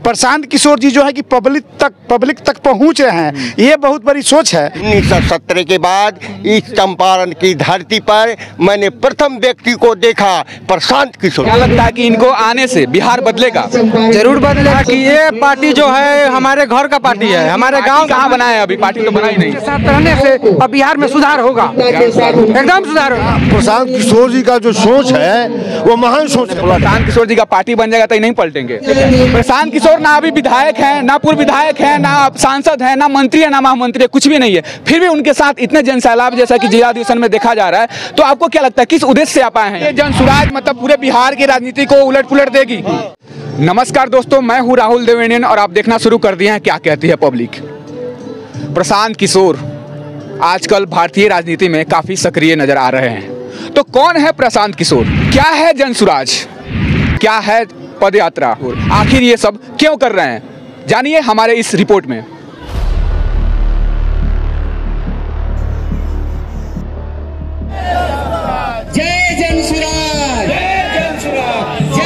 प्रशांत किशोर जी जो है कि पब्लिक तक पहुंच रहे हैं, ये बहुत बड़ी सोच है। 1970 के बाद इस चंपारण की धरती पर मैंने प्रथम व्यक्ति को देखा, प्रशांत किशोर। क्या लगता है कि इनको आने से बिहार बदलेगा? जरूर बदलेगा कि ये पार्टी जो है हमारे घर का पार्टी है, हमारे गांव कहाँ बनाया है? अभी पार्टी तो बना ही नहीं। साथ रहने से अब बिहार में सुधार होगा, एकदम सुधार होगा। प्रशांत किशोर जी का जो सोच है वो महान सोच है। प्रशांत किशोर जी का पार्टी बन जाएगा तो ही नहीं पलटेंगे। प्रशांत किशोर ना अभी विधायक है, ना पूर्व विधायक है, ना सांसद है, ना मंत्री है, ना महामंत्री है, कुछ भी नहीं है। फिर भी उनके साथ इतने जनसैलाब जैसा कि जिला अधिवेशन में देखा जा रहा है। तो आपको क्या लगता है किस उद्देश्य से आप आए हैं? ये जनसुराज मतलब पूरे बिहार की राजनीति को उलट पुलट देगी। नमस्कार दोस्तों, मैं हूं राहुल देवेंद्र और आप देखना शुरू कर दिए हैं क्या कहती है पब्लिक। प्रशांत किशोर आजकल भारतीय राजनीति में काफी सक्रिय नजर आ रहे हैं। तो कौन है प्रशांत किशोर? क्या है जनसुराज? क्या है पदयात्रा? आखिर ये सब क्यों कर रहे हैं, जानिए हमारे इस रिपोर्ट में। जय जनसुराज, जय जनसुराज, जय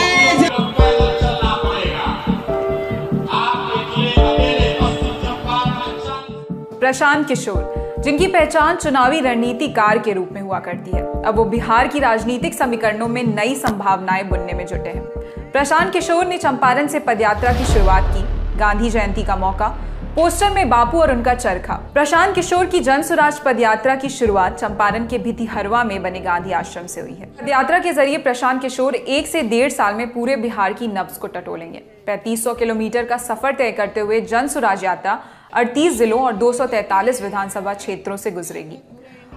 प्रशांत किशोर, जिनकी पहचान चुनावी रणनीतिकार के रूप में हुआ करती है, अब वो बिहार की राजनीतिक समीकरणों में नई संभावनाएं बुनने में जुटे हैं। प्रशांत किशोर ने चंपारण से पदयात्रा की शुरुआत की। गांधी जयंती का मौका, पोस्टर में बापू और उनका चरखा। प्रशांत किशोर की जनसुराज पदयात्रा की शुरुआत चंपारण के भितिहरवा में बने गांधी आश्रम से हुई है। पदयात्रा के जरिए प्रशांत किशोर 1 से 1.5 साल में पूरे बिहार की नब्ज को टटोलेंगे। 3500 किलोमीटर का सफर तय करते हुए जनसुराज यात्रा 38 जिलों और 243 विधानसभा क्षेत्रों से गुजरेगी।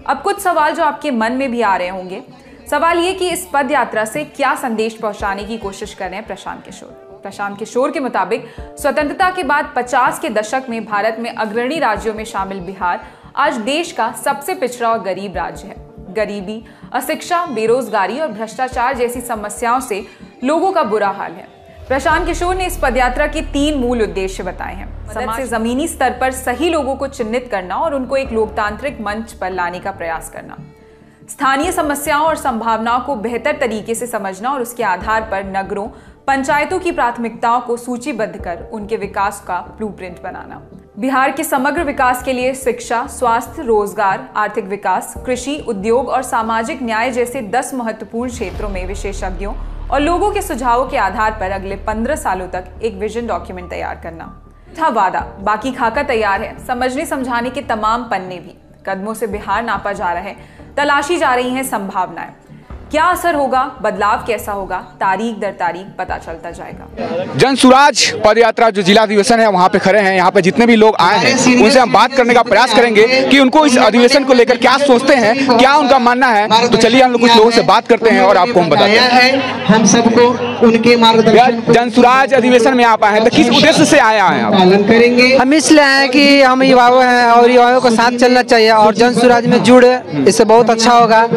अब कुछ सवाल जो आपके मन में भी आ रहे होंगे। सवाल ये कि इस पद यात्रा से क्या संदेश पहुंचाने की कोशिश कर रहे हैं प्रशांत किशोर। प्रशांत किशोर के मुताबिक स्वतंत्रता के बाद 50 के दशक में भारत में अग्रणी राज्यों में शामिल बिहार आज देश का सबसे पिछड़ा और गरीब राज्य है। गरीबी, अशिक्षा, बेरोजगारी और भ्रष्टाचार जैसी समस्याओं से लोगों का बुरा हाल है। प्रशांत किशोर ने इस पदयात्रा के 3 मूल उद्देश्य बताए हैं। समाज से जमीनी स्तर पर सही लोगों को चिन्हित करना और उनको एक लोकतांत्रिक मंच पर लाने का प्रयास करना, स्थानीय समस्याओं और संभावनाओं को बेहतर तरीके से समझना और उसके आधार पर नगरों, पंचायतों की प्राथमिकताओं को सूचीबद्ध कर उनके विकास का ब्लूप्रिंट बनाना। बिहार के समग्र विकास के लिए शिक्षा, स्वास्थ्य, रोजगार, आर्थिक विकास, कृषि, उद्योग और सामाजिक न्याय जैसे 10 महत्वपूर्ण क्षेत्रों में विशेषज्ञों और लोगों के सुझावों के आधार पर अगले 15 सालों तक एक विजन डॉक्यूमेंट तैयार करना था वादा। बाकी खाका तैयार है, समझने समझाने के तमाम पन्ने भी। कदमों से बिहार नापा जा रहा है, तलाशी जा रही हैं संभावनाएं। क्या असर होगा, बदलाव कैसा होगा, तारीख दर तारीख पता चलता जाएगा। जनसुराज पदयात्रा जो जिला अधिवेशन है वहाँ पे खड़े हैं। यहाँ पे जितने भी लोग आए हैं उनसे हम बात करने का प्रयास करेंगे कि उनको इस अधिवेशन को लेकर क्या सोचते हैं, क्या उनका मानना है। तो चलिए हम लोग कुछ लोगों से बात करते हैं और आपको हम बताते हैं। हम सबको उनके मार्गदर्शन जनसुराज अधिवेशन में आप आए हैं तो किस उद्देश्य से आए हैं आप? पालन करेंगे। हम इसलिए आए कि हम युवाओं हैं और युवाओं को साथ चलना चाहिए और जनसुराज में जुड़े, इससे बहुत अच्छा होगा।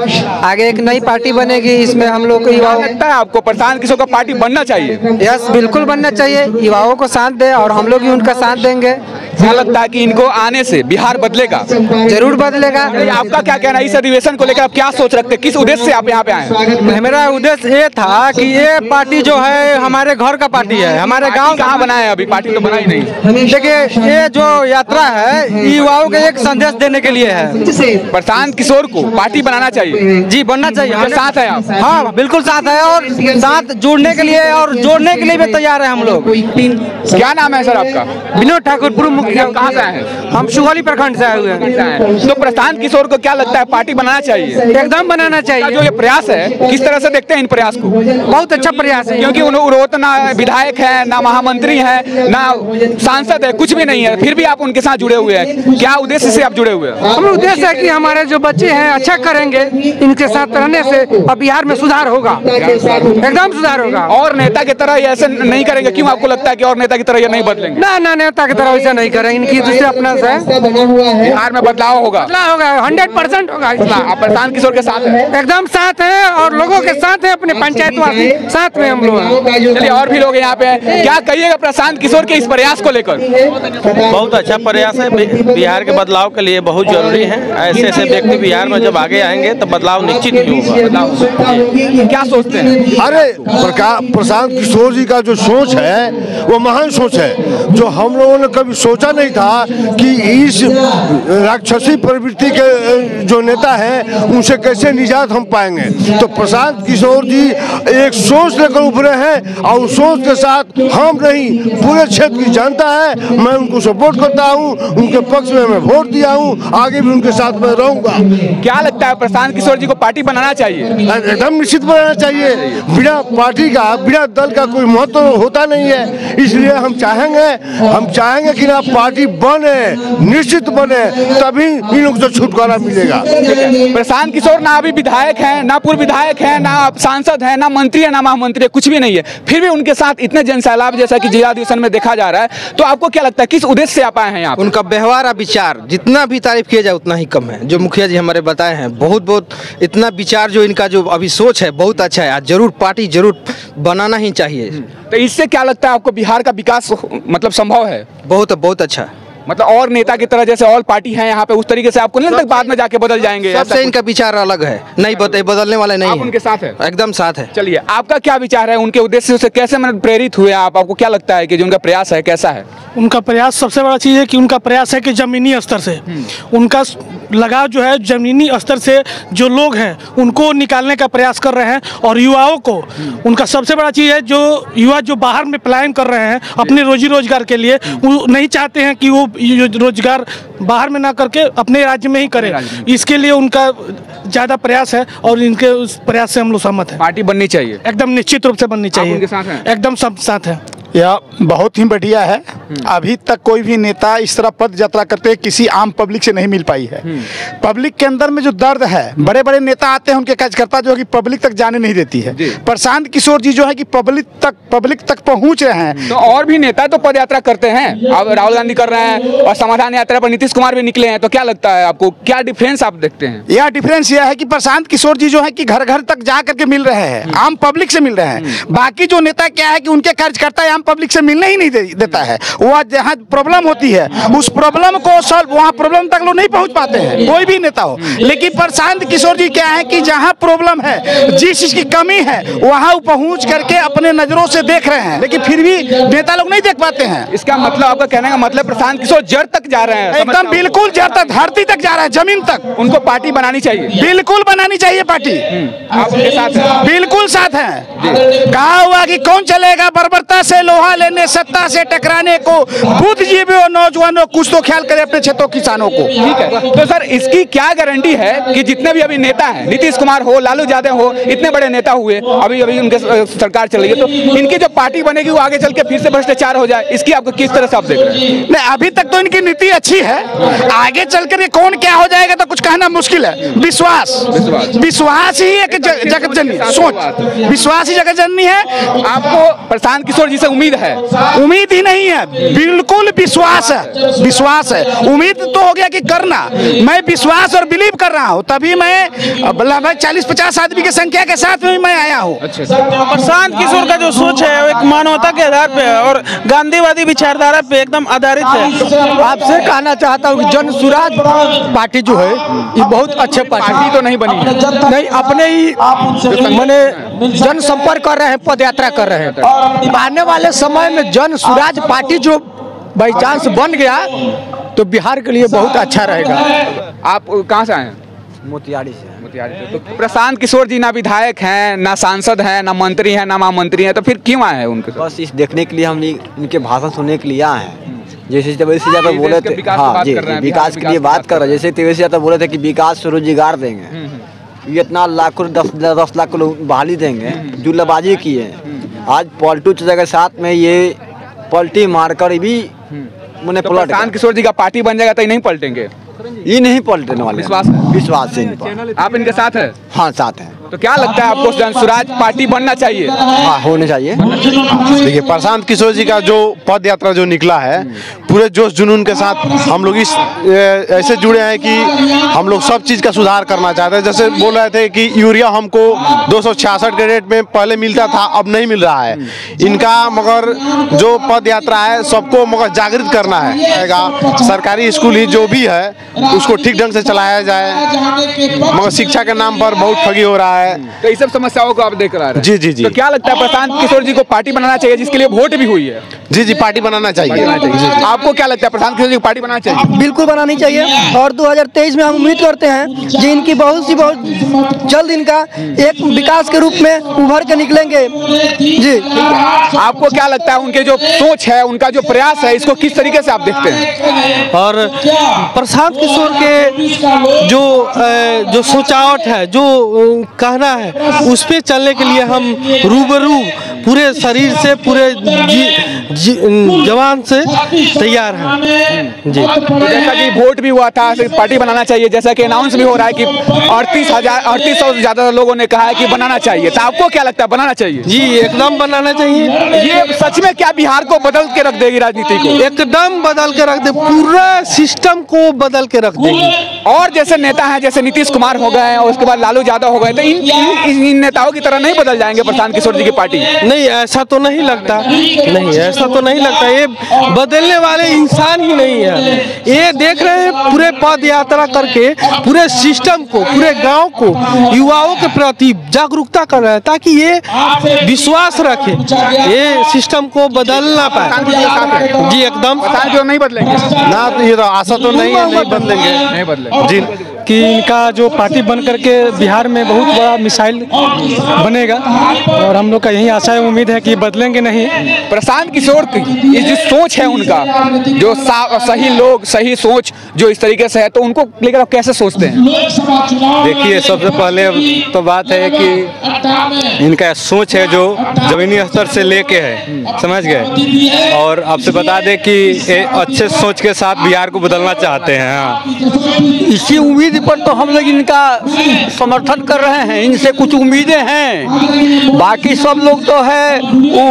आगे एक नई पार्टी बनेगी, इसमें हम लोग को युवाओं लगता है आपको प्रशांत किशोर का पार्टी बनना चाहिए? यस, बिल्कुल बनना चाहिए। युवाओं को साथ दे और हम लोग भी उनका साथ देंगे। क्या लगता है कि इनको आने से बिहार बदलेगा? जरूर बदलेगा। आपका क्या कहना है इस अधिवेशन को लेकर? आप क्या सोच रखते हैं, किस उद्देश्य से आप यहाँ पे आए? मेरा उद्देश्य ये था कि ये पार्टी जो है हमारे घर का पार्टी है, हमारे गांव। कहाँ बनाया है? अभी पार्टी तो बना ही नहीं। देखिए, ये जो यात्रा है युवाओं को एक संदेश देने के लिए है। प्रशांत किशोर को पार्टी बनाना चाहिए। जी, बनना चाहिए। साथ है आप? हाँ, बिल्कुल साथ है और साथ जुड़ने के लिए और जोड़ने के लिए भी तैयार है हम लोग। क्या नाम है सर आपका? विनोद ठाकुर, पूर्व मुखिया। कहाँ से आए हैं? हम सुगौली प्रखंड से आए हुए हैं। तो प्रशांत किशोर को क्या लगता है पार्टी बनाना चाहिए? एकदम बनाना चाहिए। जो ये प्रयास है किस तरह से देखते हैं इन प्रयास को? बहुत अच्छा प्रयास है, क्योंकि उन्होंने ना विधायक है, ना महामंत्री है, ना सांसद है, कुछ भी नहीं है, फिर भी आप उनके साथ जुड़े हुए हैं। क्या उद्देश्य से आप जुड़े हुए हैं? हम उद्देश्य है कि हमारे जो बच्चे हैं अच्छा करेंगे, इनके साथ रहने से अब बिहार में सुधार होगा, एकदम सुधार होगा। और नेता की तरह ऐसे नहीं करेंगे? क्यों आपको लगता है कि और नेता की तरह ये नहीं बदलेंगे? ना, नेता की तरह ऐसा नहीं कर रहे हैं, इनकी दूसरे अपना से रास्ता बना हुआ है। बिहार में बदलाव होगा, बदलाव होगा, 100% होगा। इस बार आप प्रशांत किशोर के साथ हैं? एकदम साथ है और लोगों के साथ है, अपने पंचायतवासी साथ में हम लोग हैं। चलिए, और भी लोग यहाँ पे हैं, क्या कहिएगा प्रशांत किशोर के इस प्रयास को लेकर? बहुत अच्छा प्रयास है, बिहार के बदलाव के लिए बहुत जरूरी है। ऐसे ऐसे व्यक्ति बिहार में जब आगे आएंगे तो बदलाव निश्चित ही होगा। क्या सोचते हैं? अरे प्रशांत किशोर जी का जो सोच है वो महान सोच है, जो हम लोगों ने कभी सोचा नहीं था कि इस राक्षसी प्रवृत्ति के जो नेता हैं उनसे कैसे निजात हम पाएंगे। तो प्रशांत किशोर जी एक सोच लेकर उभरे हैं और उस सोच के साथ हम नहीं पूरे क्षेत्र की जनता है, मैं उनको सपोर्ट करता हूं, उनके पक्ष में मैं वोट दिया हूं, आगे भी उनके साथ में रहूंगा। क्या लगता है प्रशांत किशोर जी को पार्टी बनाना चाहिए? एकदम निश्चित बनाना चाहिए। बिना पार्टी का, बिना दल का कोई महत्व होता नहीं है, इसलिए हम चाहेंगे कि ना पार्टी बने, निश्चित बने, तभी इन लोगों से छुटकारा मिलेगा। प्रशांत किशोर ना अभी विधायक हैं, ना पूर्व विधायक हैं, ना सांसद हैं, ना मंत्री है, ना महामंत्री है, कुछ भी नहीं है, फिर भी उनके साथ इतने जनसैलाब जैसा कि जिला अधिवेशन में देखा जा रहा है। तो आपको क्या लगता है किस उद्देश्य से आप आए हैं यहाँ? उनका व्यवहार और विचार जितना भी तारीफ किया जाए उतना ही कम है। जो मुखिया जी हमारे बताए हैं, बहुत इतना विचार जो इनका जो अभी सोच है बहुत अच्छा है। जरूर पार्टी जरूर बनाना ही चाहिए। तो इससे क्या लगता है आपको बिहार का विकास मतलब संभव है? बहुत अच्छा। मतलब और नेता की तरह जैसे और पार्टी है यहाँ पे उस तरीके से आपको नहीं लगता बाद में जाके बदल जाएंगे? सबसे इनका विचार अलग है, नहीं बदलने वाले नहीं। आप उनके साथ है? एकदम साथ है। चलिए, आपका क्या विचार है उनके उद्देश्य से, कैसे मतलब प्रेरित हुए आप? आपको क्या लगता है कि जो उनका प्रयास है कैसा है? उनका प्रयास सबसे बड़ा चीज़ है कि उनका प्रयास है कि जमीनी स्तर से उनका लगाव जो है, जमीनी स्तर से जो लोग हैं उनको निकालने का प्रयास कर रहे हैं। और युवाओं को उनका सबसे बड़ा चीज़ है, जो युवा जो बाहर में पलायन कर रहे हैं अपने रोजी रोजगार के लिए, वो नहीं चाहते हैं कि वो रोजगार बाहर में ना करके अपने राज्य में ही करें। इसके लिए उनका ज़्यादा प्रयास है और इनके उस प्रयास से हम लोग सहमत हैं। पार्टी बननी चाहिए, एकदम निश्चित रूप से बननी चाहिए। उनके साथ हैं? एकदम सब साथ है। यह बहुत ही बढ़िया है। अभी तक कोई भी नेता इस तरह पद यात्रा करते किसी आम पब्लिक से नहीं मिल पाई है। पब्लिक के अंदर में जो दर्द है, बड़े बड़े नेता आते हैं, उनके कार्यकर्ता जो है कि पब्लिक तक जाने नहीं देती है। प्रशांत किशोर जी जो है कि पब्लिक तक पहुंच रहे हैं। तो और भी नेता तो पद यात्रा करते हैं, अब राहुल गांधी कर रहे हैं और समाधान यात्रा पर नीतीश कुमार भी निकले हैं। तो क्या लगता है आपको, क्या डिफरेंस आप देखते हैं? यह डिफरेंस यह है कि प्रशांत किशोर जी जो है कि घर घर तक जा करके मिल रहे हैं, आम पब्लिक से मिल रहे हैं। बाकी जो नेता क्या है कि उनके कार्यकर्ता आम पब्लिक से मिलने ही नहीं देता है। वह जहाँ प्रॉब्लम होती है उस प्रॉब्लम को सॉल्व, वहाँ प्रॉब्लम तक लोग नहीं पहुँच पाते हैं, कोई भी नेता हो। लेकिन प्रशांत किशोर जी क्या है कि जहाँ प्रॉब्लम है, जिस चीज की कमी है, वहाँ वो पहुँच करके अपने नजरों से देख रहे हैं, लेकिन फिर भी नेता लोग नहीं देख पाते हैं। इसका मतलब, आपका कहने का मतलब प्रशांत किशोर जड़ तक जा रहे हैं? एकदम बिल्कुल जड़ तक, धरती तक जा रहा है, जमीन तक। उनको पार्टी बनानी चाहिए? बिल्कुल बनानी चाहिए पार्टी। आप उनके साथ हैं? बिल्कुल साथ हैं। कहा हुआ कि कौन चलेगा बर्बरता से लोहा लेने, सत्ता से टकराने को, बुद्धिजीवियों नौजवानों कुछ तो ख्याल करे अपने क्षेत्रों किसानों को। ठीक है, तो सर इसकी क्या गारंटी है कि जितने भी अभी नेता हैं, नीतीश कुमार हो, लालू यादव हो, इतने बड़े नेता हुए, अभी उनके सरकार चल रही है, तो इनकी जो पार्टी बनेगी वो आगे चल के फिर से भ्रष्टाचार हो जाए, इसकी आपको किस तरह से आप देख रहे हैं? नहीं, अभी तक तो इनकी नीति अच्छी है, आगे चल कर कौन क्या हो जाएगा तो कुछ कहना मुश्किल है। विश्वास ही एक जगत जननी सोच, विश्वास ही जगत जननी है। आपको प्रशांत किशोर जी से उम्मीद है? उम्मीद ही नहीं है, बिल्कुल विश्वास है। उम्मीद तो हो गया कि करना, मैं विश्वास और बिलीव कर रहा हूँ, तभी मैं 40-50 आदमी की संख्या के साथ में मैं आया हूँ। प्रशांत किशोर का जो सोच है वो एक मानवता के आधार पे है और गांधीवादी विचारधारा पे एकदम आधारित है। आपसे कहना चाहता हूँ कि जन सुराज पार्टी जो है ये बहुत अच्छे पार्टी तो नहीं बनी है, नहीं अपने ही मैंने जन संपर्क कर रहे हैं, पद यात्रा कर रहे हैं। आने वाले समय में जन सुराज पार्टी जो बाई चांस बन गया तो बिहार के लिए बहुत अच्छा रहेगा। आप कहाँ से आए हैं? मोतिहारी से। तो प्रशांत किशोर जी ना विधायक हैं, ना सांसद हैं, ना मंत्री हैं, ना महामंत्री हैं, तो फिर क्यों आए हैं उनके? बस इस देखने के लिए हम इनके भाषण सुनने के लिए आए हैं। जैसे तेजस्वी यादव बोले थे, हाँ जी, विकास के लिए बात कर रहे हैं। जैसे तेजस्वी यादव बोले थे कि विकास से रोजगार देंगे, ये इतना लाखों 10 लाख को बहाली देंगे, जुल्लाबाजी किए। आज पलटू चाचा के साथ में ये पलटी मारकर भी मैंने तो प्रशांत किशोर जी का पार्टी बन जाएगा तो ये नहीं पलटेंगे? ये नहीं पलटने वाले, विश्वास है? विश्वास से। आप इनके साथ है? हाँ साथ है। तो क्या लगता है आपको जनसुराज पार्टी बनना चाहिए? हाँ, होने चाहिए। देखिए, प्रशांत किशोर जी का जो पद यात्रा जो निकला है, पूरे जोश जुनून के साथ हम लोग इस ऐसे जुड़े हैं कि हम लोग सब चीज़ का सुधार करना चाहते हैं। जैसे बोल रहे थे कि यूरिया हमको 266 के रेट में पहले मिलता था, अब नहीं मिल रहा है इनका, मगर जो पद यात्रा है सबको मगर जागृत करना है। सरकारी स्कूल ही जो भी है उसको ठीक ढंग से चलाया जाए, मगर शिक्षा के नाम पर बहुत ठगी हो रहा है। तो इस सब समस्याओं को आप देख रहे हैं? जी जी जी। तो क्या लगता है प्रशांत किशोर जी को पार्टी बनाना चाहिए, जिसके लिए वोट भी हुई है? जी जी, पार्टी बनाना चाहिए। आपको क्या लगता है प्रशांत किशोर जी को पार्टी बनाना चाहिए? बिल्कुल बनानी चाहिए, और 2023 में हम उम्मीद करते हैं कि इनकी बहुत जल्द इनका एक विकास के रूप में उभर के निकलेंगे। जी, आपको क्या लगता है उनके जो सोच है, उनका जो प्रयास है, इसको किस तरीके से आप देखते हैं? और प्रशांत किशोर के जो सोचावट है, जो कहना है, उस पे चलने के लिए हम रूबरू पूरे शरीर से, पूरे जवान से तैयार हैं। जी, जैसा कि वोट भी हुआ था, पार्टी बनाना चाहिए, जैसा कि अनाउंस भी हो रहा है कि 3800 से ज्यादा लोगों ने कहा है कि बनाना चाहिए। तो आपको क्या लगता है, बनाना चाहिए? जी, एकदम बनाना चाहिए। ये सच में क्या बिहार को बदल के रख देगी, राजनीति को एकदम बदल के रख दे, पूरा सिस्टम को बदल के रख देगी। और जैसे नेता हैं, जैसे नीतीश कुमार हो गए और उसके बाद लालू यादव हो गए, तो इन नेताओं की तरह नहीं बदल जाएंगे प्रशांत किशोर जी की पार्टी? नहीं, ऐसा तो नहीं लगता। नहीं, ऐसा तो नहीं लगता। ये बदलने वाले इंसान ही नहीं है। ये देख रहे हैं पूरे पद यात्रा करके पूरे सिस्टम को, पूरे गांव को, युवाओं के प्रति जागरूकता कर रहे हैं, ताकि ये विश्वास रखे ये सिस्टम को बदलना पाए। जी, एकदम नहीं बदलेंगे ना, तो ये तो आशा तो नहीं है, नहीं बदलेंगे जी, कि इनका जो पार्टी बन करके बिहार में बहुत बड़ा मिसाइल बनेगा, और हम लोग का यही आशा है, उम्मीद है कि बदलेंगे नहीं। प्रशांत किशोर की ये जो सोच है उनका, जो सही लोग, सही सोच जो इस तरीके से है, तो उनको लेकर आप कैसे सोचते हैं? देखिए, सबसे पहले तो बात है कि इनका सोच है जो जमीनी स्तर से लेके है, समझ गए। और आपसे बता दें कि अच्छे सोच के साथ बिहार को बदलना चाहते हैं। हाँ, इसी उम्मीद पर तो हम लोग इनका समर्थन कर रहे हैं। इनसे कुछ उम्मीदें हैं, बाकी सब लोग तो है वो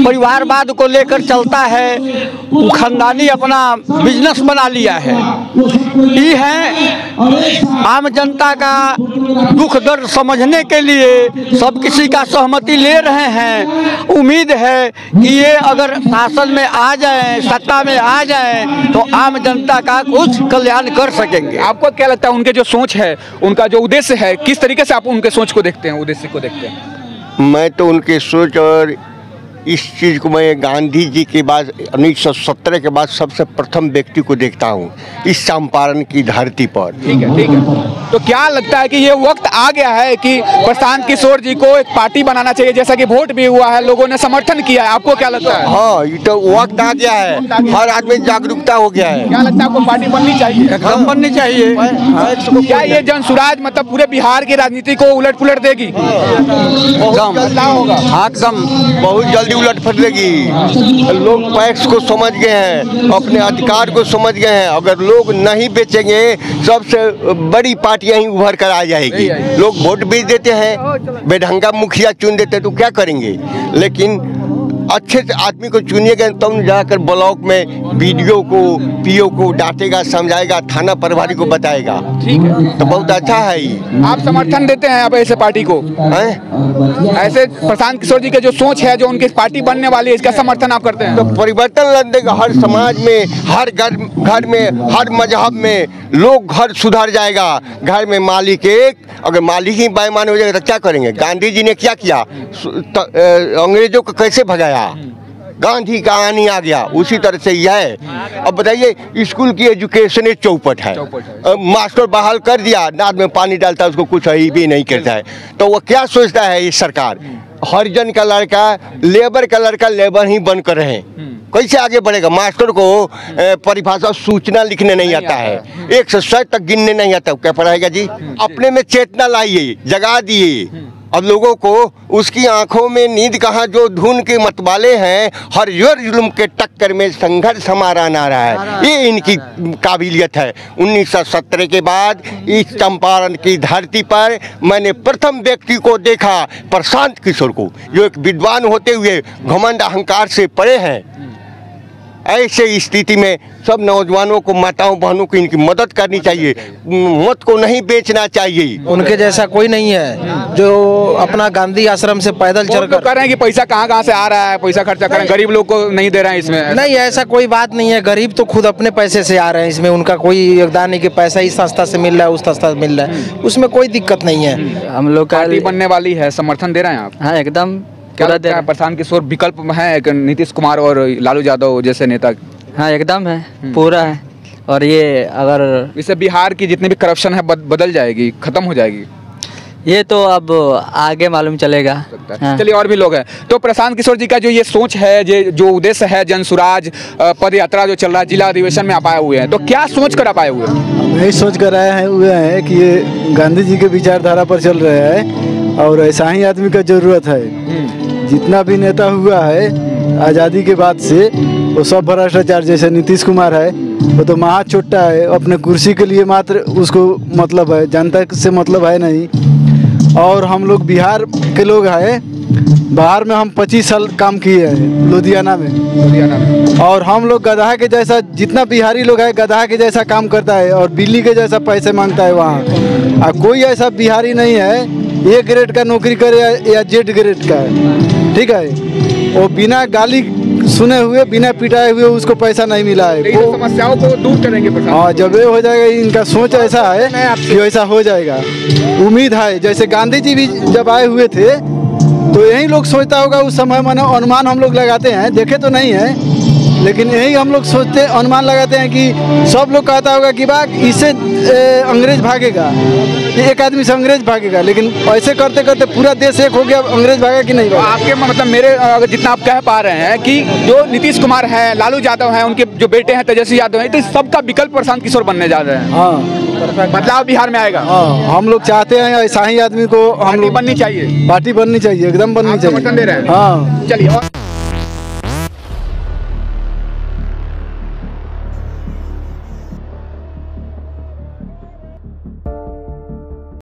परिवारवाद को लेकर चलता है, वो खानदानी अपना बिजनेस बना लिया है। ये है आम जनता का दुख दर्द समझने के लिए सब किसी का सहमति ले रहे हैं। उम्मीद है कि ये अगर शासन में आ जाए, सत्ता में आ जाए, तो आम जनता का कुछ कल्याण कर सकेंगे। आपको क्या लगता है उनके जो सोच है, उनका जो उद्देश्य है, किस तरीके से आप उनके सोच को देखते हैं, उद्देश्य को देखते हैं? मैं तो उनके सोच और इस चीज़ को मैं गांधी जी के बाद 1917 के बाद सबसे प्रथम व्यक्ति को देखता हूँ इस चंपारण की धरती पर। ठीक है, ठीक है। तो क्या लगता है कि ये वक्त आ गया है कि प्रशांत किशोर जी को एक पार्टी बनाना चाहिए, जैसा कि वोट भी हुआ है, लोगों ने समर्थन किया है, आपको क्या लगता है? हाँ, ये तो वक्त आ गया है, हर आदमी जागरूकता हो गया है। क्या लगता है आपको पार्टी बननी चाहिए? एकदम बननी चाहिए। क्या ये जनसुराज मतलब पूरे बिहार की राजनीति को उलट पुलट देगी? होगा, एकदम बहुत जल्दी उलट फटलेगी। लोग पैक्स को समझ गए हैं, अपने अधिकार को समझ गए हैं। अगर लोग नहीं बेचेंगे, सबसे बड़ी पार्टी यहीं उभर कर आ जाएगी। लोग वोट बेच देते हैं, बेढंगा मुखिया चुन देते हैं, तो क्या करेंगे? लेकिन अच्छे से आदमी को चुनिएगा तब जाकर ब्लॉक में बीडीओ को, पीओ को डांटेगा, समझाएगा, थाना प्रभारी को बताएगा। ठीक है, तो बहुत अच्छा है ये। आप समर्थन देते हैं अब ऐसे पार्टी को? ऐसे प्रशांत किशोर जी के जो सोच है, जो उनकी पार्टी बनने वाली है, इसका समर्थन आप करते हैं? तो परिवर्तन ला देगा हर समाज में, हर घर में, हर मजहब में। लोग घर सुधर जाएगा। घर में मालिक एक, अगर मालिक ही बेईमान हो जाएगा तो क्या करेंगे? गांधी जी ने क्या किया? अंग्रेजों को कैसे भगाया? गांधी का आनी आ गया, उसी तरह से यह है। अब बताइए, स्कूल की एजुकेशन एक चौपट है, मास्टर बहाल कर दिया, नाद में पानी डालता है, उसको कुछ ही भी नहीं करता है। तो वो क्या सोचता है ये सरकार? हरिजन का लड़का, लेबर का लड़का लेबर ही बन कर रहे, कैसे आगे बढ़ेगा? मास्टर को परिभाषा सूचना लिखने नहीं आता है, 1 से 100 तक गिनने नहीं आता, क्या पढ़ाएगा जी? अपने में चेतना लाइए, जगा दिए, अब लोगों को उसकी आंखों में नींद कहाँ, जो धुन के मतवाले हैं हर जुल्म के टक्कर में संघर्ष हमारा नारा है। ये इनकी काबिलियत है। 1917 के बाद इस चंपारण की धरती पर मैंने प्रथम व्यक्ति को देखा, प्रशांत किशोर को, जो एक विद्वान होते हुए घमंड अहंकार से परे हैं। ऐसे स्थिति में सब नौजवानों को, माताओं बहनों को इनकी मदद करनी चाहिए, मौत को नहीं बेचना चाहिए। उनके जैसा कोई नहीं है जो अपना गांधी आश्रम से पैदल चलकर कर रहे हैं कि पैसा कहाँ से आ रहा है, पैसा खर्चा कर रहे हैं, गरीब लोग को नहीं दे रहे हैं इसमें। नहीं, ऐसा कोई बात नहीं है। गरीब तो खुद अपने पैसे से आ रहे हैं, इसमें उनका कोई योगदान नहीं कि पैसा इस संस्था से मिल रहा है उस संस्था से मिल रहा है, उसमें कोई दिक्कत नहीं है। हम लोग पार्टी बनने वाली है, समर्थन दे रहे हैं आप? हाँ एकदम। क्या प्रशांत किशोर विकल्प है नीतीश कुमार और लालू यादव जैसे नेता? हाँ एकदम है, पूरा है। और ये अगर इससे बिहार की जितनी भी करप्शन है बदल जाएगी, खत्म हो जाएगी, ये तो अब आगे मालूम चलेगा। हाँ। चलिए, और भी लोग हैं। तो प्रशांत किशोर जी का जो ये सोच है, जो उद्देश्य है, जन सुराज पद यात्रा जो चल रहा है, जिला अधिवेशन में आप आए हुए हैं, तो क्या सोच कर आप आए हुए हैं? यही सोच कर आए हुए हैं कि ये गांधी जी के विचारधारा पर चल रहे हैं और ऐसा ही आदमी का जरूरत है। जितना भी नेता हुआ है आज़ादी के बाद से, वो सब भ्रष्टाचार, जैसे नीतीश कुमार है वो तो महा छोटा है, अपने कुर्सी के लिए मात्र उसको मतलब है, जनता से मतलब है नहीं। और हम लोग बिहार के लोग हैं, बाहर में हम 25 साल काम किए हैं लुधियाना में। और हम लोग गधा के जैसा, जितना बिहारी लोग है गधा के जैसा काम करता है और बिल्ली के जैसा पैसे मांगता है वहाँ। और कोई ऐसा बिहारी नहीं है ए ग्रेड का नौकरी करे या जेड ग्रेड का, ठीक है, वो बिना गाली सुने हुए, बिना पिटाए हुए उसको पैसा नहीं मिला है। वो समस्याओं को दूर करेंगे। हाँ, जब ये हो जाएगा, इनका सोच ऐसा है कि ऐसा हो जाएगा, उम्मीद है। जैसे गांधी जी भी जब आए हुए थे तो यही लोग सोचता होगा उस समय, मानो अनुमान हम लोग लगाते हैं, देखे तो नहीं है लेकिन यही हम लोग सोचते, अनुमान लगाते हैं कि सब लोग कहता होगा कि बाग इससे अंग्रेज भागेगा, एक आदमी से अंग्रेज भागेगा, लेकिन ऐसे करते करते पूरा देश एक हो गया, अंग्रेज भागा कि नहीं भागा। आपके मतलब मेरे जितना आप कह पा रहे हैं कि जो नीतीश कुमार हैं, लालू यादव हैं, उनके जो बेटे हैं तेजस्वी यादव हैं, तो सबका विकल्प प्रशांत किशोर बनने जा रहे हैं। हाँ, बदलाव बिहार में आएगा। हाँ, हम लोग चाहते हैं ऐसा ही आदमी को, हम लोग बननी चाहिए, पार्टी बननी चाहिए, एकदम बननी चाहिए। समर्थन दे रहे हैं। हाँ, चलिए।